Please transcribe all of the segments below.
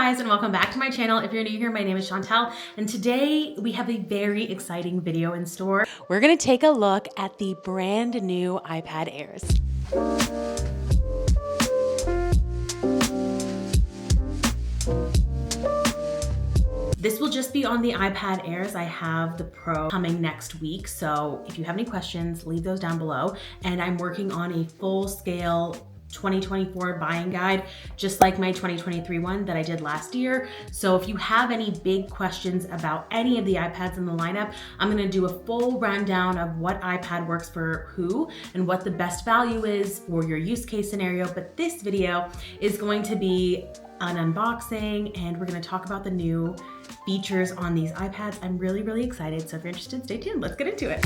guys, and welcome back to my channel. If you're new here, my name is Chantel, and today we have a very exciting video in store. We're gonna take a look at the brand new iPad Airs. This will just be on the iPad Airs. I have the Pro coming next week, so if you have any questions, leave those down below. And I'm working on a full-scale 2024 buying guide, just like my 2023 one that I did last year. So if you have any big questions about any of the iPads in the lineup, I'm gonna do a full rundown of what iPad works for who and what the best value is for your use case scenario. But this video is going to be an unboxing, and we're gonna talk about the new features on these iPads. I'm really excited. So if you're interested, stay tuned. Let's get into it.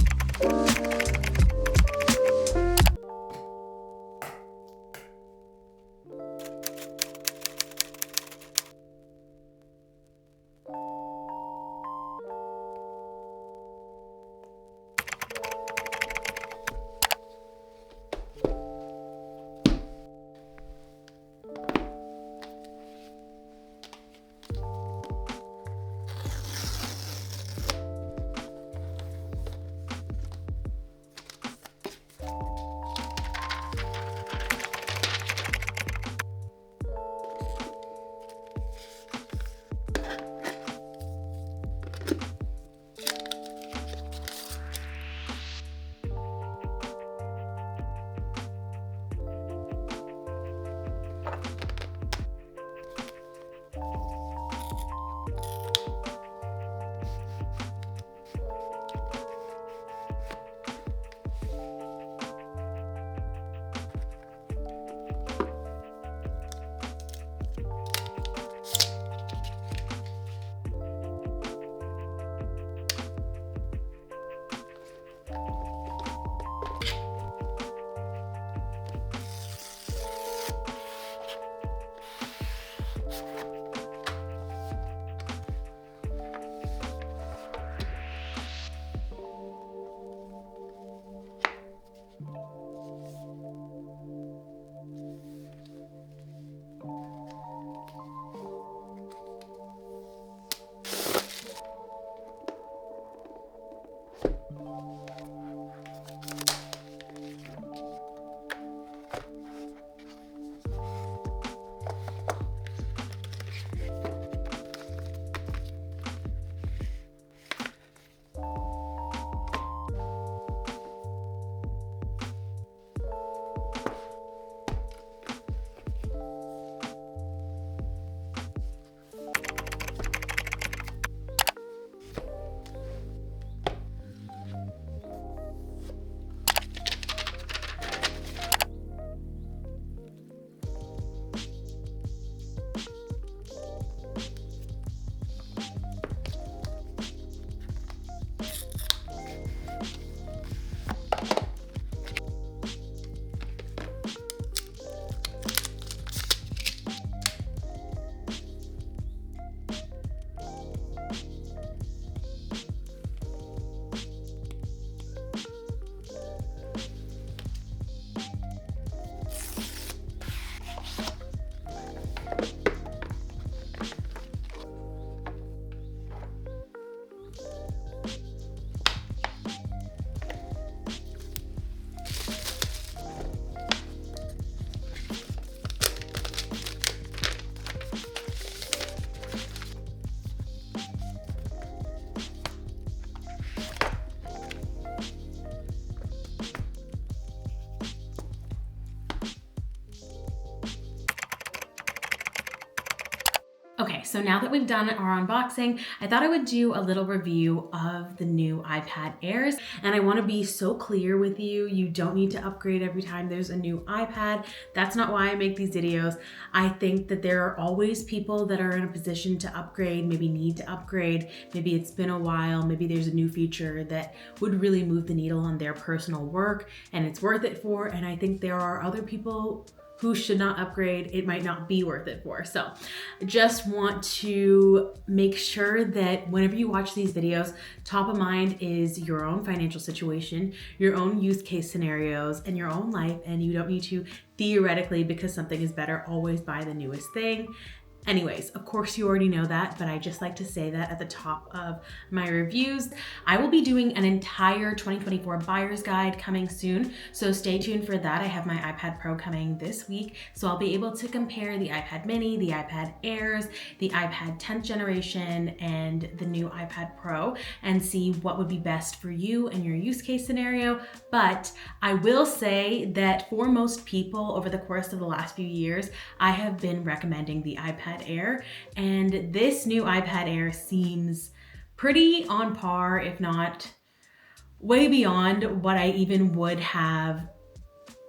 Okay, so now that we've done our unboxing, I thought I would do a little review of the new iPad Airs. And I wanna be so clear with you, you don't need to upgrade every time there's a new iPad. That's not why I make these videos. I think that there are always people that are in a position to upgrade, maybe need to upgrade, maybe it's been a while, maybe there's a new feature that would really move the needle on their personal work and it's worth it for. And I think there are other people who should not upgrade, it might not be worth it for. So just want to make sure that whenever you watch these videos, top of mind is your own financial situation, your own use case scenarios, and your own life. And you don't need to theoretically, because something is better, always buy the newest thing. Anyways, of course you already know that, but I just like to say that at the top of my reviews. I will be doing an entire 2024 buyer's guide coming soon, so stay tuned for that. I have my iPad Pro coming this week, so I'll be able to compare the iPad mini, the iPad Airs, the iPad 10th generation, and the new iPad Pro, and see what would be best for you and your use case scenario. But I will say that for most people over the course of the last few years, I have been recommending the iPad Air, and this new iPad Air seems pretty on par, if not way beyond what I even would have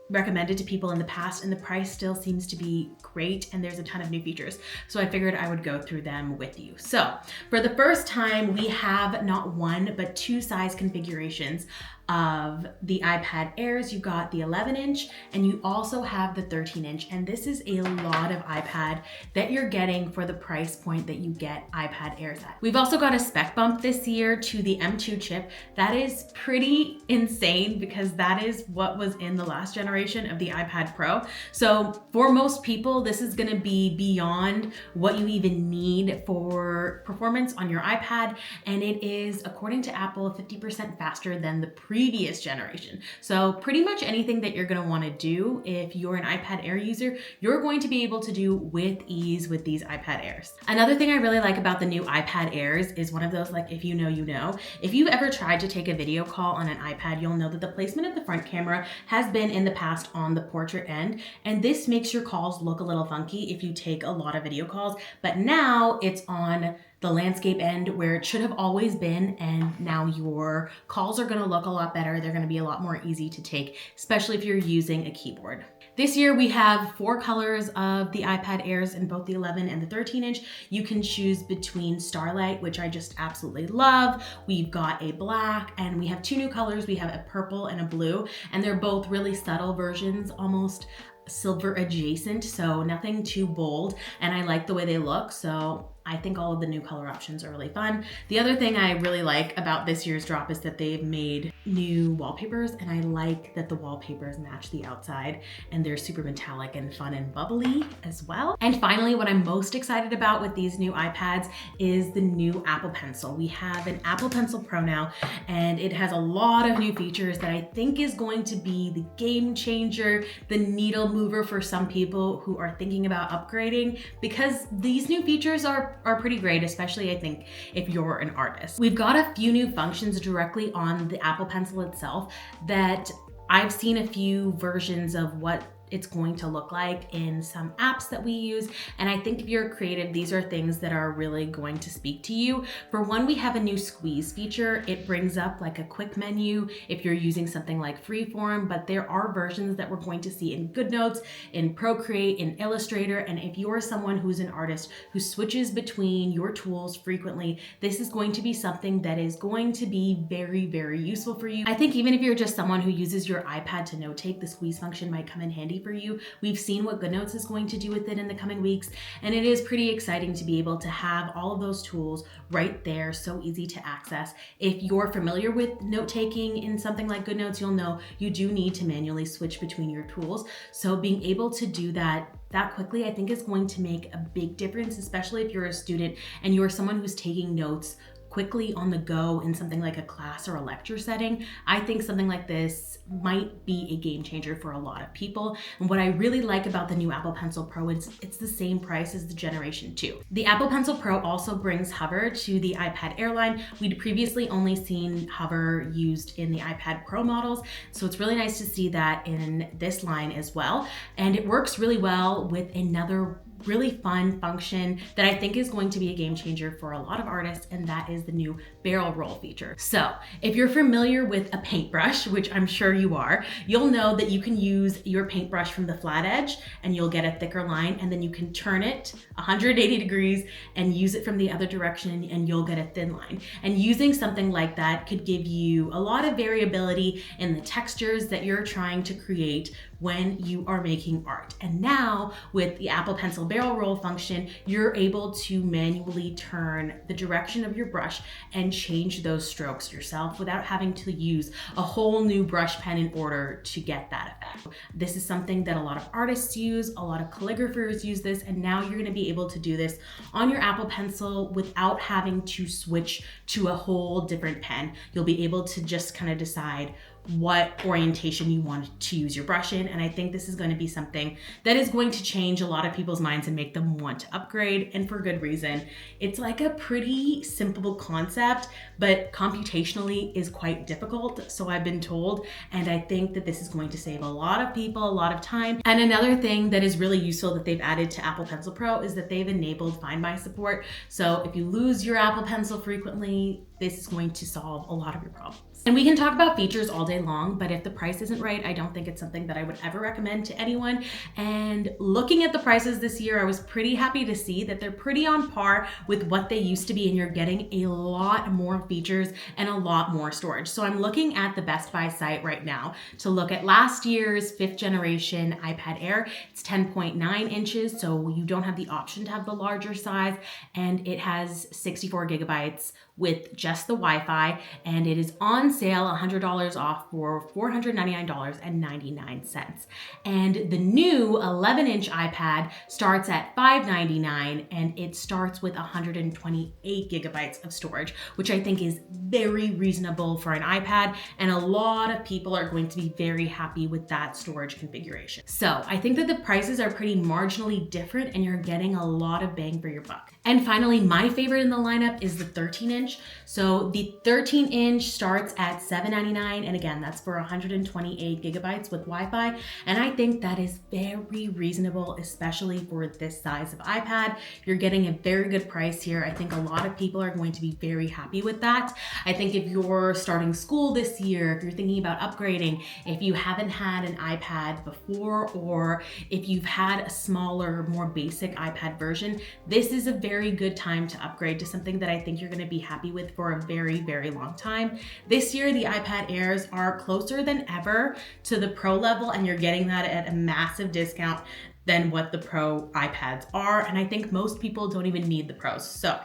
recommended to people in the past, and the price still seems to be great, and there's a ton of new features. So I figured I would go through them with you. So for the first time, we have not one, but two size configurations of the iPad Airs. You got the 11-inch and you also have the 13-inch. And this is a lot of iPad that you're getting for the price point that you get iPad Airs at. We've also got a spec bump this year to the M2 chip. That is pretty insane because that is what was in the last generation of the iPad Pro. So for most people, this is gonna be beyond what you even need for performance on your iPad. And it is, according to Apple, 50% faster than the previous generation. So pretty much anything that you're gonna wanna do if you're an iPad Air user, you're going to be able to do with ease with these iPad Airs. Another thing I really like about the new iPad Airs is one of those, like, if you know, you know. If you've ever tried to take a video call on an iPad, you'll know that the placement of the front camera has been in the past on the portrait end, and this makes your calls look a little funky if you take a lot of video calls, but now it's on the landscape end where it should have always been, and now your calls are gonna look a lot better. They're gonna be a lot more easy to take, especially if you're using a keyboard. This year we have 4 colors of the iPad Airs in both the 11 and the 13-inch. You can choose between Starlight, which I just absolutely love. We've got a black, and we have 2 new colors. We have a purple and a blue, and they're both really subtle versions, almost silver adjacent, so nothing too bold, and I like the way they look, so I think all of the new color options are really fun. The other thing I really like about this year's drop is that they've made new wallpapers, and I like that the wallpapers match the outside, and they're super metallic and fun and bubbly as well. And finally, what I'm most excited about with these new iPads is the new Apple Pencil. We have an Apple Pencil Pro now, and it has a lot of new features that I think is going to be the game changer, the needle mover for some people who are thinking about upgrading, because these new features are pretty great, especially I think if you're an artist. We've got a few new functions directly on the Apple Pencil itself that I've seen a few versions of what it's going to look like in some apps that we use. And I think if you're creative, these are things that are really going to speak to you. For one, we have a new squeeze feature. It brings up like a quick menu if you're using something like Freeform, but there are versions that we're going to see in GoodNotes, in Procreate, in Illustrator. And if you're someone who's an artist who switches between your tools frequently, this is going to be something that is going to be very, very useful for you. I think even if you're just someone who uses your iPad to note take, the squeeze function might come in handy for you. We've seen what GoodNotes is going to do with it in the coming weeks, and it is pretty exciting to be able to have all of those tools right there, so easy to access. If you're familiar with note-taking in something like GoodNotes, you'll know you do need to manually switch between your tools. So being able to do that quickly, I think is going to make a big difference, especially if you're a student and you're someone who's taking notes quickly on the go in something like a class or a lecture setting. I think something like this might be a game changer for a lot of people. And what I really like about the new Apple Pencil Pro is it's the same price as the Generation 2. The Apple Pencil Pro also brings Hover to the iPad Air line. We'd previously only seen Hover used in the iPad Pro models, so it's really nice to see that in this line as well. And it works really well with another really fun function that I think is going to be a game changer for a lot of artists, and that is the new barrel roll feature. So if you're familiar with a paintbrush, which I'm sure you are, you'll know that you can use your paintbrush from the flat edge and you'll get a thicker line, and then you can turn it 180 degrees and use it from the other direction and you'll get a thin line. And using something like that could give you a lot of variability in the textures that you're trying to create when you are making art. And now with the Apple Pencil barrel roll function, you're able to manually turn the direction of your brush and change those strokes yourself without having to use a whole new brush pen in order to get that effect. This is something that a lot of artists use, a lot of calligraphers use this, and now you're gonna be able to do this on your Apple Pencil without having to switch to a whole different pen. You'll be able to just kind of decide what orientation you want to use your brush in. And I think this is going to be something that is going to change a lot of people's minds and make them want to upgrade, and for good reason. It's like a pretty simple concept, but computationally is quite difficult, so I've been told, and I think that this is going to save a lot of people a lot of time. And another thing that is really useful that they've added to Apple Pencil Pro is that they've enabled Find My support. So if you lose your Apple Pencil frequently, this is going to solve a lot of your problems. And we can talk about features all day long, but if the price isn't right, I don't think it's something that I would ever recommend to anyone. And looking at the prices this year, I was pretty happy to see that they're pretty on par with what they used to be, and you're getting a lot more features and a lot more storage. So I'm looking at the Best Buy site right now to look at last year's 5th generation iPad Air. It's 10.9 inches, so you don't have the option to have the larger size, and it has 64 gigabytes with just the Wi-Fi, and it is on sale $100 off for $499.99. And the new 11-inch iPad starts at $599, and it starts with 128 gigabytes of storage, which I think is very reasonable for an iPad, and a lot of people are going to be very happy with that storage configuration. So I think that the prices are pretty marginally different, and you're getting a lot of bang for your buck. And finally, my favorite in the lineup is the 13-inch. So the 13-inch starts at $799, and again, that's for 128 gigabytes with Wi-Fi. And I think that is very reasonable, especially for this size of iPad. You're getting a very good price here. I think a lot of people are going to be very happy with that. I think if you're starting school this year, if you're thinking about upgrading, if you haven't had an iPad before, or if you've had a smaller, more basic iPad version, this is a very good time to upgrade to something that I think you're going to be happy with for a very long time. This year, the iPad Airs are closer than ever to the Pro level, and you're getting that at a massive discount than what the Pro iPads are. And I think most people don't even need the Pros. So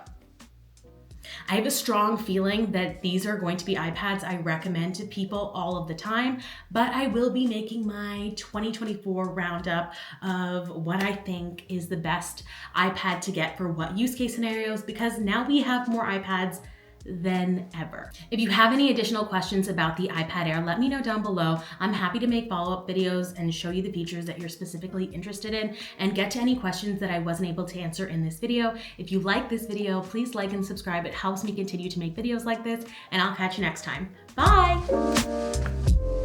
I have a strong feeling that these are going to be iPads I recommend to people all of the time, but I will be making my 2024 roundup of what I think is the best iPad to get for what use case scenarios, because now we have more iPads than ever. If you have any additional questions about the iPad Air, let me know down below. I'm happy to make follow-up videos and show you the features that you're specifically interested in, and get to any questions that I wasn't able to answer in this video. If you like this video, please like and subscribe. It helps me continue to make videos like this, and I'll catch you next time. Bye!